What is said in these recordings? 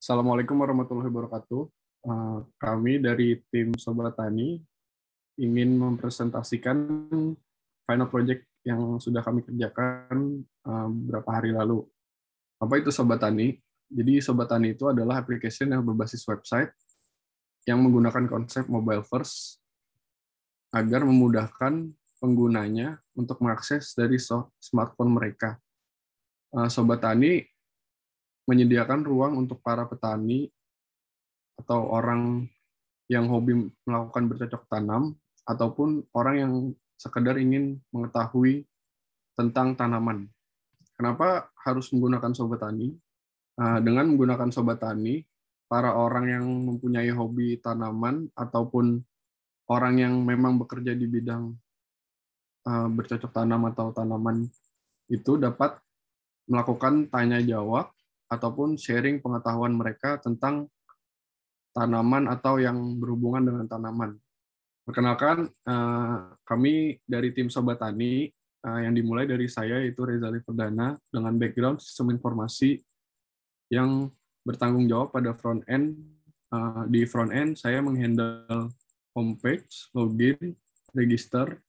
Assalamualaikum warahmatullahi wabarakatuh. Kami dari tim Sobat Tani ingin mempresentasikan final project yang sudah kami kerjakan beberapa hari lalu. Apa itu Sobat Tani? Jadi Sobat Tani itu adalah aplikasi yang berbasis website yang menggunakan konsep mobile first agar memudahkan penggunanya untuk mengakses dari smartphone mereka. Sobat Tani menyediakan ruang untuk para petani atau orang yang hobi melakukan bercocok tanam, ataupun orang yang sekedar ingin mengetahui tentang tanaman. Kenapa harus menggunakan Sobat Tani? Dengan menggunakan Sobat Tani, para orang yang mempunyai hobi tanaman, ataupun orang yang memang bekerja di bidang bercocok tanam atau tanaman, itu dapat melakukan tanya-jawab ataupun sharing pengetahuan mereka tentang tanaman atau yang berhubungan dengan tanaman. Perkenalkan, kami dari tim Sobat Tani, yang dimulai dari saya, yaitu Rezali Perdana, dengan background sistem informasi yang bertanggung jawab pada front-end. Di front-end, saya menghandle homepage, login, register,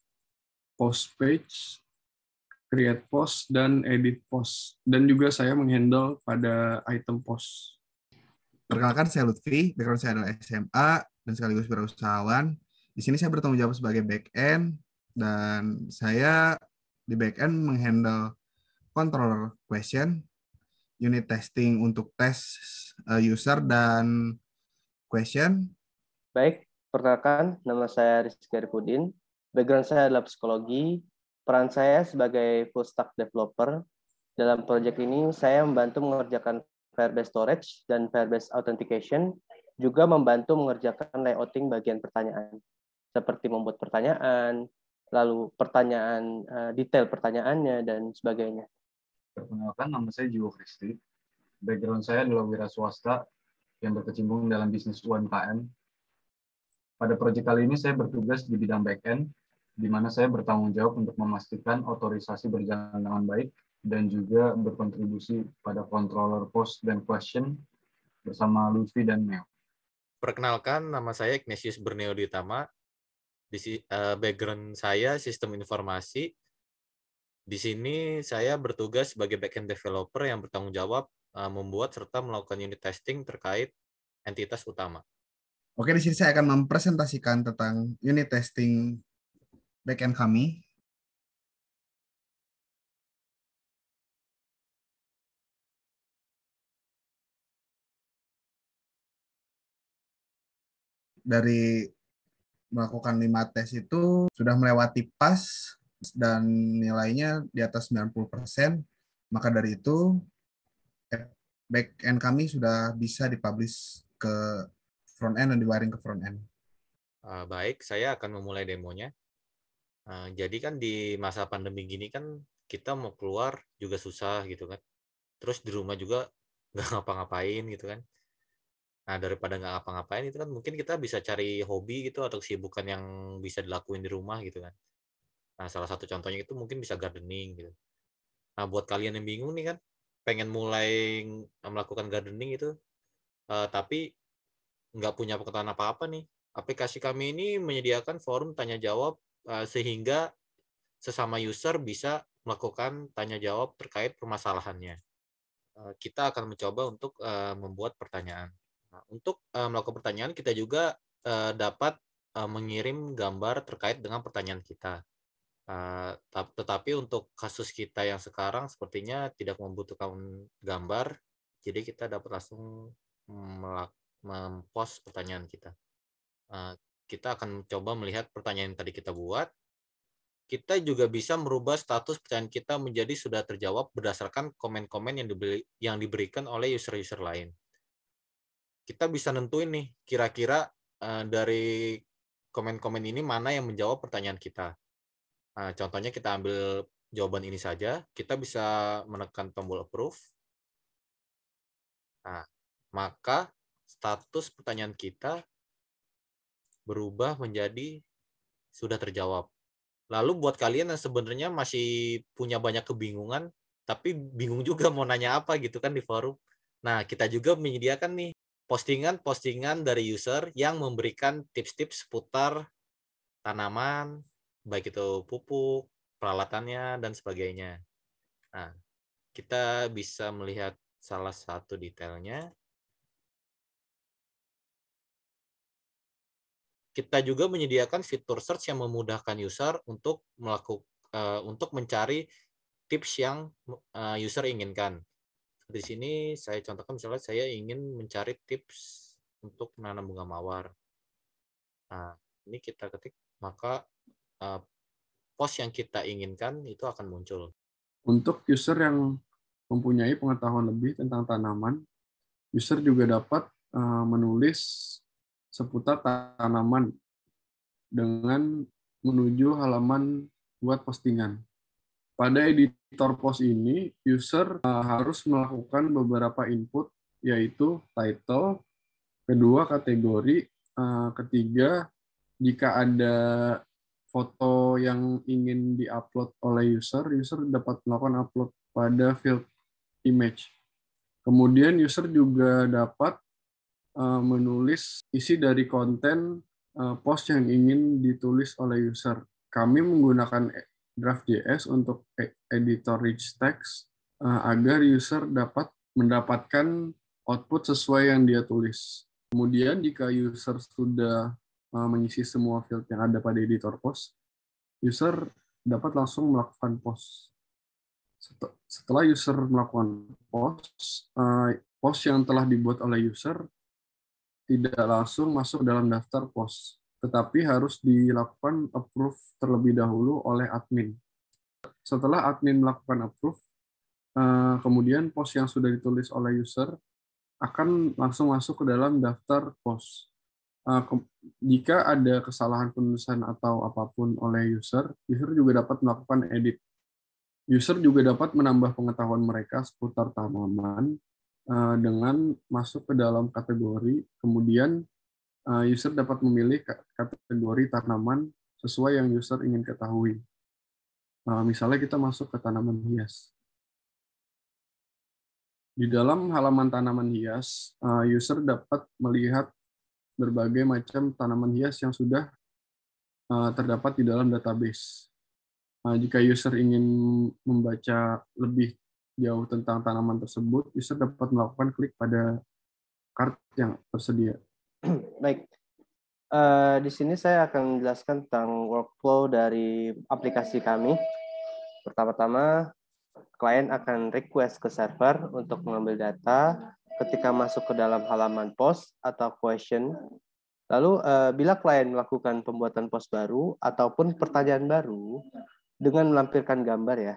post page, create post, dan edit post. Dan juga saya menghandle pada item post. Perkenalkan, saya Lutfi, background saya adalah SMA dan sekaligus wirausahawan. Di sini saya bertanggung jawab sebagai back-end, dan saya di back-end menghandle controller question, unit testing untuk tes user dan question. Baik, perkenalkan, nama saya Rizky Arifudin. Background saya adalah psikologi. Peran saya sebagai full stack developer. Dalam proyek ini, saya membantu mengerjakan Firebase Storage dan Firebase Authentication, juga membantu mengerjakan layouting bagian pertanyaan, seperti membuat pertanyaan, lalu pertanyaan, detail pertanyaannya, dan sebagainya. Perkenalkan, nama saya Jiwo Kristi. Background saya adalah wira swasta yang berkecimpung dalam bisnis UMKM. Pada proyek kali ini saya bertugas di bidang back-end, di mana saya bertanggung jawab untuk memastikan otorisasi berjalan dengan baik dan juga berkontribusi pada controller post dan question bersama Lutfi dan Neo. Perkenalkan, nama saya Ignatius Berneo Ditama. Background saya sistem informasi. Di sini saya bertugas sebagai back-end developer yang bertanggung jawab membuat serta melakukan unit testing terkait entitas utama. Oke, di sini saya akan mempresentasikan tentang unit testing back-end kami. Dari melakukan 5 tes itu sudah melewati pas dan nilainya di atas 90%. Maka dari itu back-end kami sudah bisa dipublish ke front-end dan di-wiring ke front-end. Baik, saya akan memulai demonya. Jadi kan di masa pandemi gini kan kita mau keluar juga susah gitu kan. Terus di rumah juga nggak ngapa-ngapain gitu kan. Nah, daripada nggak ngapa-ngapain itu kan mungkin kita bisa cari hobi gitu atau kesibukan yang bisa dilakuin di rumah gitu kan. Nah, salah satu contohnya itu mungkin bisa gardening gitu. Nah, buat kalian yang bingung nih kan, pengen mulai melakukan gardening itu, tapi nggak punya pengetahuan apa-apa nih. Aplikasi kami ini menyediakan forum tanya-jawab sehingga sesama user bisa melakukan tanya-jawab terkait permasalahannya. Kita akan mencoba untuk membuat pertanyaan. Nah, untuk melakukan pertanyaan, kita juga dapat mengirim gambar terkait dengan pertanyaan kita. Tetapi untuk kasus kita yang sekarang sepertinya tidak membutuhkan gambar, jadi kita dapat langsung mempost pertanyaan kita. Kita akan coba melihat pertanyaan yang tadi kita buat. Kita juga bisa merubah status pertanyaan kita menjadi sudah terjawab berdasarkan komen-komen yang diberikan oleh user-user lain. Kita bisa nentuin nih, kira-kira dari komen-komen ini mana yang menjawab pertanyaan kita. Contohnya kita ambil jawaban ini saja, kita bisa menekan tombol approve. Nah, maka status pertanyaan kita berubah menjadi sudah terjawab. Lalu buat kalian yang sebenarnya masih punya banyak kebingungan, tapi bingung juga mau nanya apa gitu kan di forum. Nah, kita juga menyediakan nih postingan-postingan dari user yang memberikan tips-tips seputar tanaman, baik itu pupuk, peralatannya, dan sebagainya. Nah, kita bisa melihat salah satu detailnya. Kita juga menyediakan fitur search yang memudahkan user untuk mencari tips yang user inginkan. Di sini saya contohkan misalnya saya ingin mencari tips untuk menanam bunga mawar. Nah, ini kita ketik, maka post yang kita inginkan itu akan muncul. Untuk user yang mempunyai pengetahuan lebih tentang tanaman, user juga dapat menulis seputar tanaman dengan menuju halaman buat postingan. Pada editor post ini, user harus melakukan beberapa input, yaitu title, kedua kategori, ketiga jika ada foto yang ingin diupload oleh user dapat melakukan upload pada field image. Kemudian user juga dapat menulis isi dari konten post yang ingin ditulis oleh user. Kami menggunakan Draft.js untuk editor rich text agar user dapat mendapatkan output sesuai yang dia tulis. Kemudian jika user sudah mengisi semua field yang ada pada editor post, user dapat langsung melakukan post. Setelah user melakukan post yang telah dibuat oleh user tidak langsung masuk dalam daftar post, tetapi harus dilakukan approve terlebih dahulu oleh admin. Setelah admin melakukan approve, kemudian post yang sudah ditulis oleh user akan langsung masuk ke dalam daftar post. Jika ada kesalahan penulisan atau apapun oleh user juga dapat melakukan edit. User juga dapat menambah pengetahuan mereka seputar tanaman dengan masuk ke dalam kategori, kemudian user dapat memilih kategori tanaman sesuai yang user ingin ketahui. Misalnya kita masuk ke tanaman hias. Di dalam halaman tanaman hias, user dapat melihat berbagai macam tanaman hias yang sudah terdapat di dalam database. Jika user ingin membaca lebih jauh tentang tanaman tersebut, user dapat melakukan klik pada card yang tersedia. Baik, di sini saya akan menjelaskan tentang workflow dari aplikasi kami. Pertama-tama, klien akan request ke server untuk mengambil data ketika masuk ke dalam halaman post atau question. Lalu, bila klien melakukan pembuatan post baru ataupun pertanyaan baru dengan melampirkan gambar ya,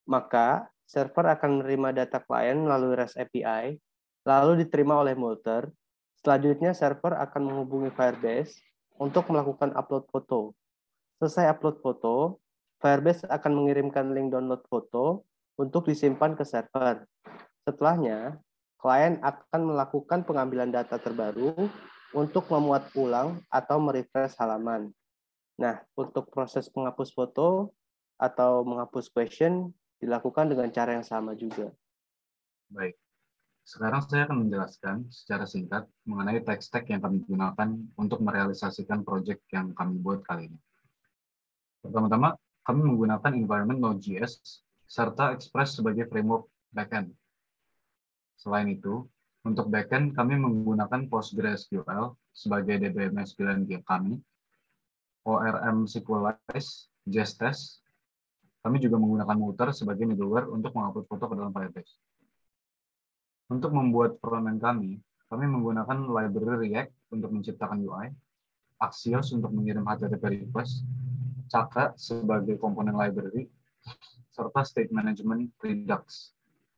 maka server akan menerima data klien melalui REST API, lalu diterima oleh Molter. Selanjutnya, server akan menghubungi Firebase untuk melakukan upload foto. Selesai upload foto, Firebase akan mengirimkan link download foto untuk disimpan ke server. Setelahnya, klien akan melakukan pengambilan data terbaru untuk memuat ulang atau merefresh halaman. Nah, untuk proses menghapus foto atau menghapus question dilakukan dengan cara yang sama juga. Baik. Sekarang saya akan menjelaskan secara singkat mengenai tech stack yang kami gunakan untuk merealisasikan proyek yang kami buat kali ini. Pertama-tama, kami menggunakan environment Node.js serta Express sebagai framework backend. Selain itu, untuk backend kami menggunakan PostgreSQL sebagai DBMS pilihan kami, ORM SQLite, Jestest. Kami juga menggunakan Mutter sebagai middleware untuk mengupload foto ke dalam Firebase. Untuk membuat frontend kami menggunakan library React untuk menciptakan UI, Axios untuk mengirim HTTP request, Chakra sebagai komponen library, serta state management Redux,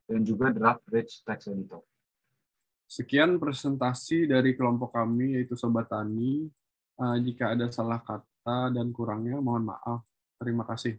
dan juga draft rich text editor. Sekian presentasi dari kelompok kami, yaitu Sobat Tani. Jika ada salah kata dan kurangnya, mohon maaf. Terima kasih.